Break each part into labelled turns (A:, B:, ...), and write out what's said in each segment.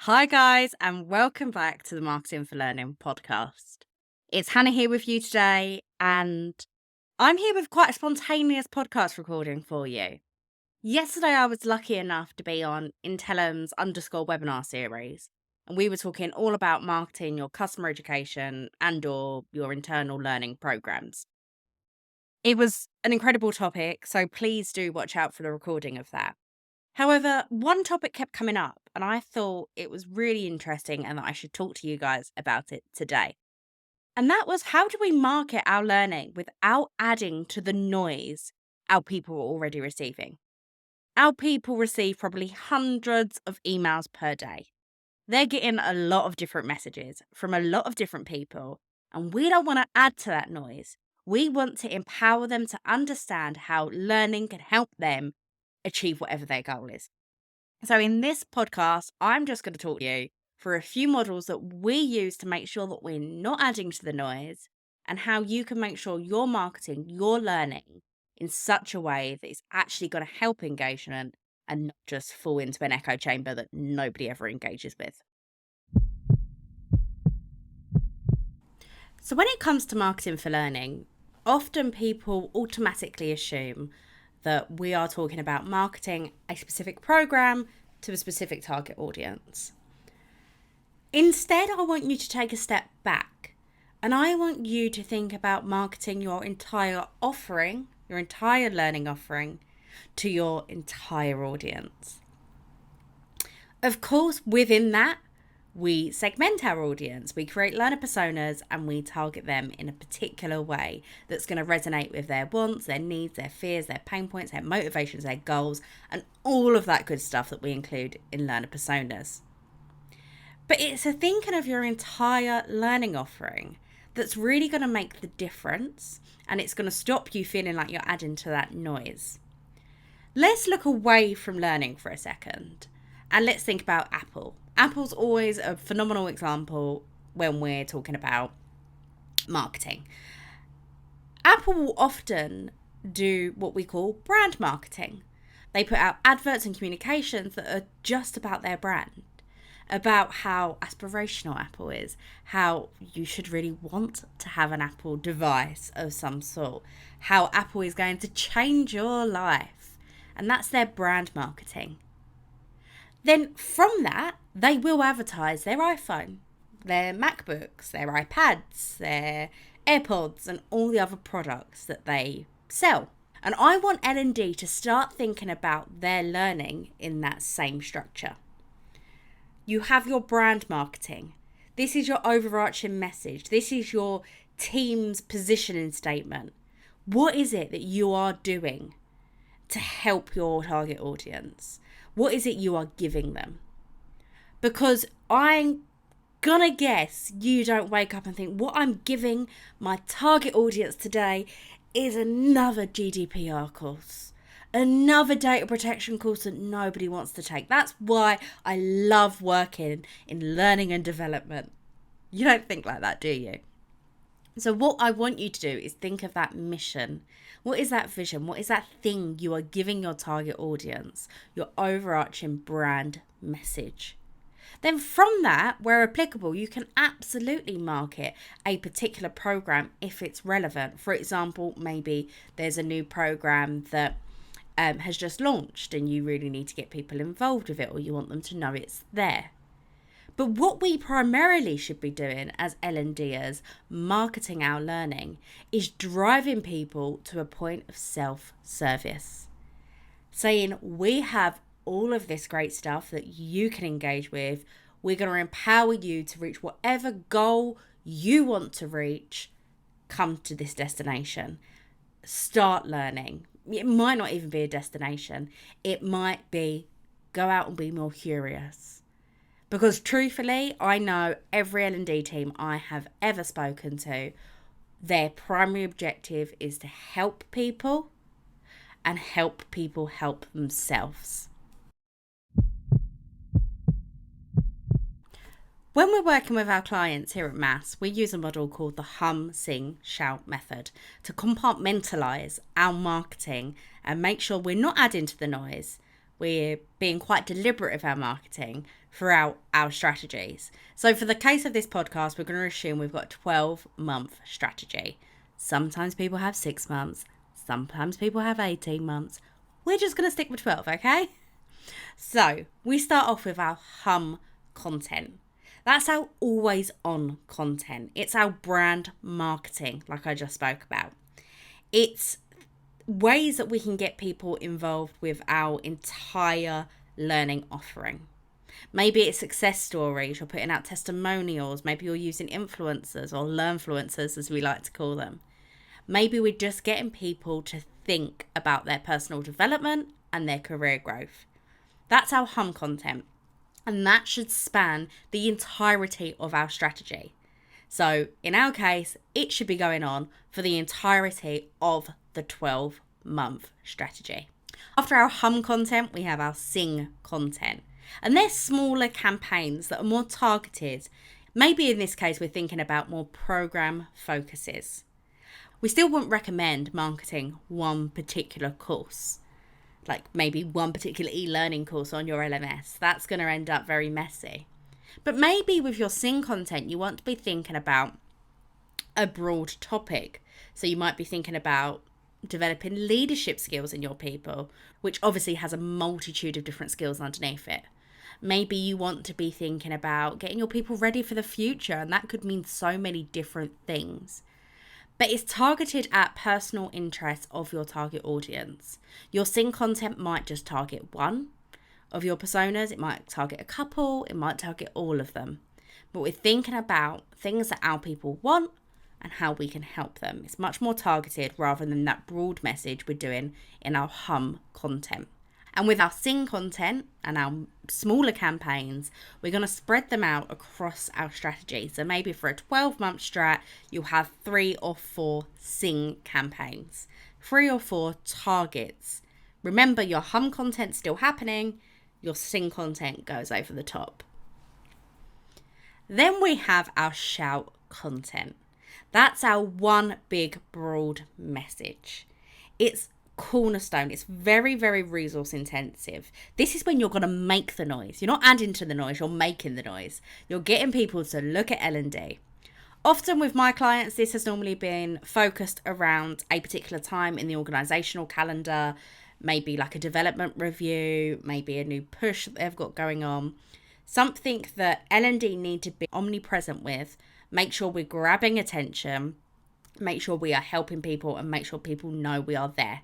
A: Hi, guys, and welcome back to the Marketing for Learning podcast. It's Hannah here with you today, and I'm here with quite a spontaneous podcast recording for you. Yesterday, I was lucky enough to be on Intellem's _ webinar series, and we were talking all about marketing your customer education and/or your internal learning programs. It was an incredible topic, so please do watch out for the recording of that. However, one topic kept coming up, and I thought it was really interesting and that I should talk to you guys about it today. And that was, how do we market our learning without adding to the noise our people are already receiving? Our people receive probably hundreds of emails per day. They're getting a lot of different messages from a lot of different people, and we don't want to add to that noise. We want to empower them to understand how learning can help them achieve whatever their goal is. So in this podcast, I'm just going to talk to you for a few models that we use to make sure that we're not adding to the noise, and how you can make sure you're marketing your learning in such a way that it's actually going to help engagement and not just fall into an echo chamber that nobody ever engages with. So when it comes to marketing for learning, often people automatically assume that we are talking about marketing a specific program to a specific target audience. Instead, I want you to take a step back, and I want you to think about marketing your entire offering, your entire learning offering, to your entire audience. Of course, within that, we segment our audience, we create learner personas, and we target them in a particular way that's going to resonate with their wants, their needs, their fears, their pain points, their motivations, their goals, and all of that good stuff that we include in learner personas. But it's a thinking of your entire learning offering that's really going to make the difference, and it's going to stop you feeling like you're adding to that noise. Let's look away from learning for a second, and let's think about Apple. Apple's always a phenomenal example when we're talking about marketing. Apple will often do what we call brand marketing. They put out adverts and communications that are just about their brand, about how aspirational Apple is, how you should really want to have an Apple device of some sort, how Apple is going to change your life. And that's their brand marketing. Then from that, they will advertise their iPhone, their MacBooks, their iPads, their AirPods, and all the other products that they sell. And I want L&D to start thinking about their learning in that same structure. You have your brand marketing. This is your overarching message. This is your team's positioning statement. What is it that you are doing to help your target audience? What is it you are giving them? Because I'm gonna guess you don't wake up and think, what I'm giving my target audience today is another GDPR course, another data protection course that nobody wants to take. That's why I love working in learning and development. You don't think like that, do you? So what I want you to do is think of that mission. What is that vision? What is that thing you are giving your target audience? Your overarching brand message. Then from that, where applicable, you can absolutely market a particular program if it's relevant. For example, maybe there's a new program that has just launched and you really need to get people involved with it, or you want them to know it's there. But what we primarily should be doing as L&Ders, marketing our learning, is driving people to a point of self-service. Saying, we have all of this great stuff that you can engage with. We're going to empower you to reach whatever goal you want to reach. Come to this destination. Start learning. It might not even be a destination. It might be go out and be more curious. Because truthfully, I know every L&D team I have ever spoken to, their primary objective is to help people and help people help themselves. When we're working with our clients here at MAS, we use a model called the hum, sing, shout method to compartmentalise our marketing and make sure we're not adding to the noise. We're being quite deliberate with our marketing throughout our strategies. So for the case of this podcast, we're going to assume we've got a 12-month strategy. Sometimes people have 6 months. Sometimes people have 18 months. We're just going to stick with 12, okay? So we start off with our hum content. That's our always on content. It's our brand marketing, like I just spoke about. It's ways that we can get people involved with our entire learning offering. Maybe it's success stories, you're putting out testimonials, maybe you're using influencers or learnfluencers as we like to call them. Maybe we're just getting people to think about their personal development and their career growth. That's our hum content. And that should span the entirety of our strategy. So in our case, it should be going on for the entirety of the 12-month strategy. After our hum content, we have our sing content. And they're smaller campaigns that are more targeted. Maybe in this case, we're thinking about more program focuses. We still wouldn't recommend marketing one particular course, like maybe one particular e-learning course on your LMS. That's going to end up very messy. But maybe with your sing content, you want to be thinking about a broad topic. So you might be thinking about developing leadership skills in your people, which obviously has a multitude of different skills underneath it. Maybe you want to be thinking about getting your people ready for the future, and that could mean so many different things. But it's targeted at personal interests of your target audience. Your sing content might just target one of your personas. It might target a couple. It might target all of them. But we're thinking about things that our people want and how we can help them. It's much more targeted rather than that broad message we're doing in our hum content. And with our sing content and our smaller campaigns, we're going to spread them out across our strategy. So maybe for a 12-month strat, you'll have 3 or 4 sing campaigns, 3 or 4 targets. Remember, your hum content's still happening, your sing content goes over the top. Then we have our shout content. That's our one big broad message. It's cornerstone. It's very, very resource intensive. This is when you're going to make the noise. You're not adding to the noise, you're making the noise. You're getting people to look at L&D. Often with my clients, this has normally been focused around a particular time in the organizational calendar, maybe like a development review, maybe a new push that they've got going on. Something that L&D need to be omnipresent with. Make sure we're grabbing attention, make sure we are helping people, and make sure people know we are there.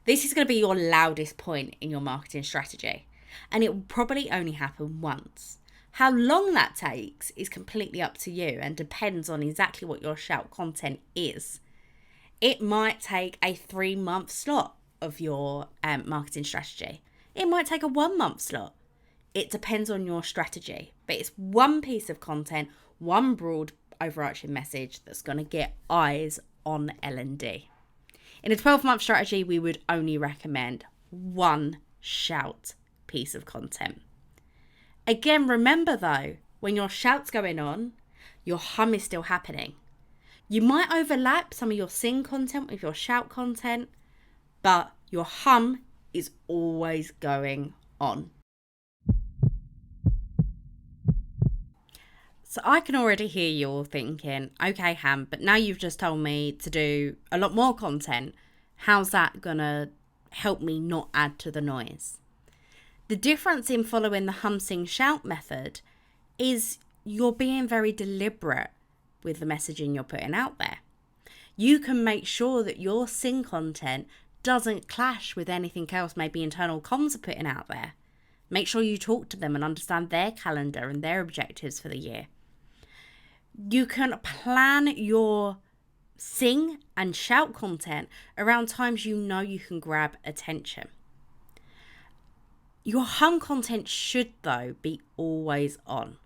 A: This is going to be your loudest point in your marketing strategy, and it will probably only happen once. How long that takes is completely up to you and depends on exactly what your shout content is. It might take a 3-month slot of your marketing strategy. It might take a 1-month slot. It depends on your strategy, but it's one piece of content, one broad overarching message that's going to get eyes on L&D. In a 12-month strategy, we would only recommend one shout piece of content. Again, remember though, when your shout's going on, your hum is still happening. You might overlap some of your sing content with your shout content, but your hum is always going on. So I can already hear you all thinking, okay, Ham, but now you've just told me to do a lot more content. How's that going to help me not add to the noise? The difference in following the hum, sing, shout method is you're being very deliberate with the messaging you're putting out there. You can make sure that your sing content doesn't clash with anything else maybe internal comms are putting out there. Make sure you talk to them and understand their calendar and their objectives for the year. You can plan your sing and shout content around times you know you can grab attention. Your hum content should, though, be always on.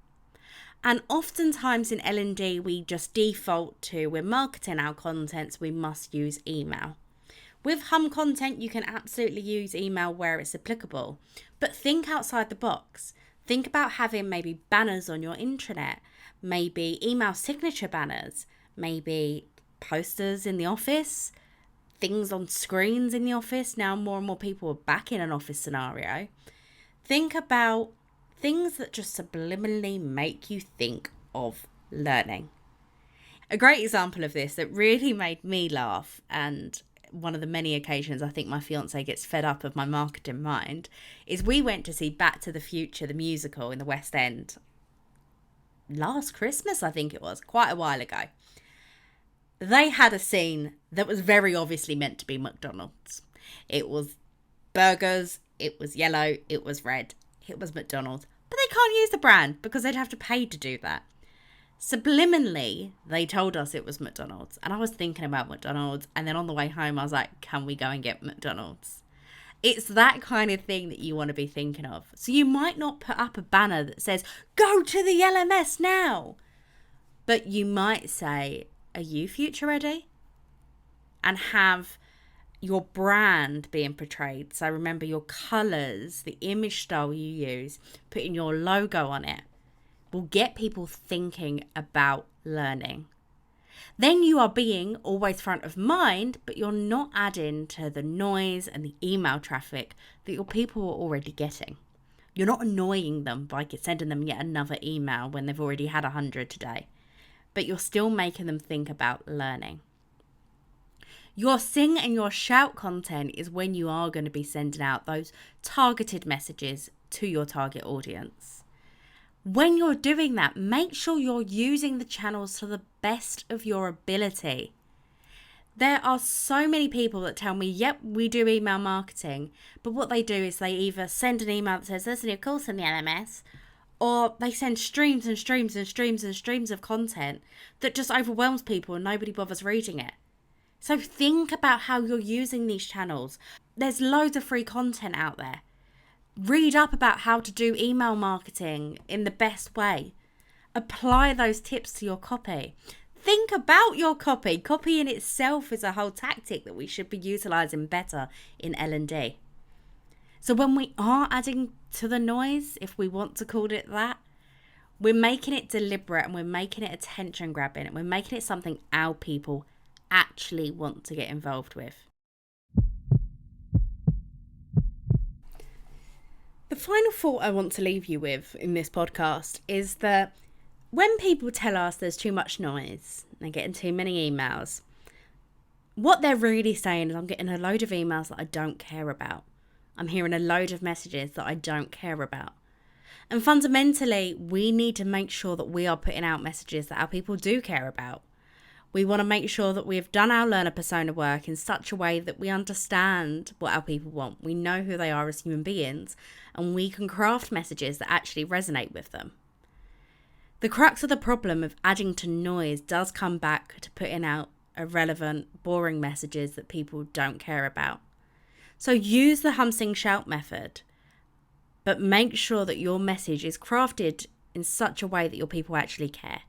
A: And oftentimes in L&D, we just default to, we're marketing our content, so we must use email. With hum content, you can absolutely use email where it's applicable. But think outside the box. Think about having maybe banners on your intranet, maybe email signature banners, maybe posters in the office, things on screens in the office. Now more and more people are back in an office scenario. Think about things that just subliminally make you think of learning. A great example of this that really made me laugh, and one of the many occasions I think my fiance gets fed up of my marketing mind, is we went to see Back to the Future, the musical, in the West End last Christmas, I think it was, quite a while ago. They had a scene that was very obviously meant to be McDonald's. It was burgers, it was yellow, it was red, it was McDonald's. But they can't use the brand because they'd have to pay to do that. Subliminally, they told us it was McDonald's. And I was thinking about McDonald's. And then on the way home, I was like, can we go and get McDonald's? It's that kind of thing that you want to be thinking of. So you might not put up a banner that says, go to the LMS now. But you might say, are you future ready? And have your brand being portrayed. So remember your colours, the image style you use, putting your logo on it will get people thinking about learning. Then you are being always front of mind, but you're not adding to the noise and the email traffic that your people are already getting. You're not annoying them by sending them yet another email when they've already had 100 today, but you're still making them think about learning. Your sing and your shout content is when you are going to be sending out those targeted messages to your target audience. When you're doing that, make sure you're using the channels to the best of your ability. There are so many people that tell me, yep, we do email marketing, but what they do is they either send an email that says there's a new course in the LMS, or they send streams and streams and streams and streams of content that just overwhelms people and nobody bothers reading it. So think about how you're using these channels. There's loads of free content out there. Read up about how to do email marketing in the best way. Apply those tips to your copy. Think about your copy. Copy in itself is a whole tactic that we should be utilising better in L&D. So when we are adding to the noise, if we want to call it that, we're making it deliberate and we're making it attention grabbing and we're making it something our people actually want to get involved with. The final thought I want to leave you with in this podcast is that when people tell us there's too much noise, they're getting too many emails, what they're really saying is I'm getting a load of emails that I don't care about. I'm hearing a load of messages that I don't care about. And fundamentally, we need to make sure that we are putting out messages that our people do care about. We want to make sure that we have done our learner persona work in such a way that we understand what our people want. We know who they are as human beings, and we can craft messages that actually resonate with them. The crux of the problem of adding to noise does come back to putting out irrelevant, boring messages that people don't care about. So use the hum, sing, shout method, but make sure that your message is crafted in such a way that your people actually care,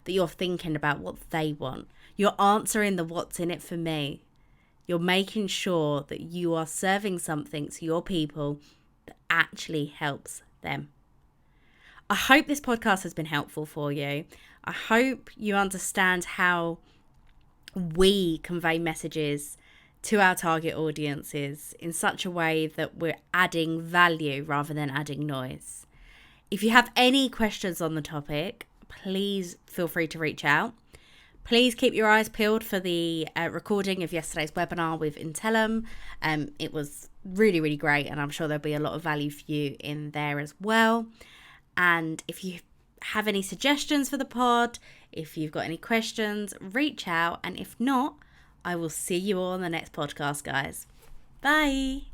A: that you're thinking about what they want. You're answering the what's in it for me. You're making sure that you are serving something to your people that actually helps them. I hope this podcast has been helpful for you. I hope you understand how we convey messages to our target audiences in such a way that we're adding value rather than adding noise. If you have any questions on the topic, please feel free to reach out. Please keep your eyes peeled for the recording of yesterday's webinar with Intellum. It was really, really great, and I'm sure there'll be a lot of value for you in there as well. And if you have any suggestions for the pod, if you've got any questions, reach out. And if not, I will see you all on the next podcast, guys. Bye.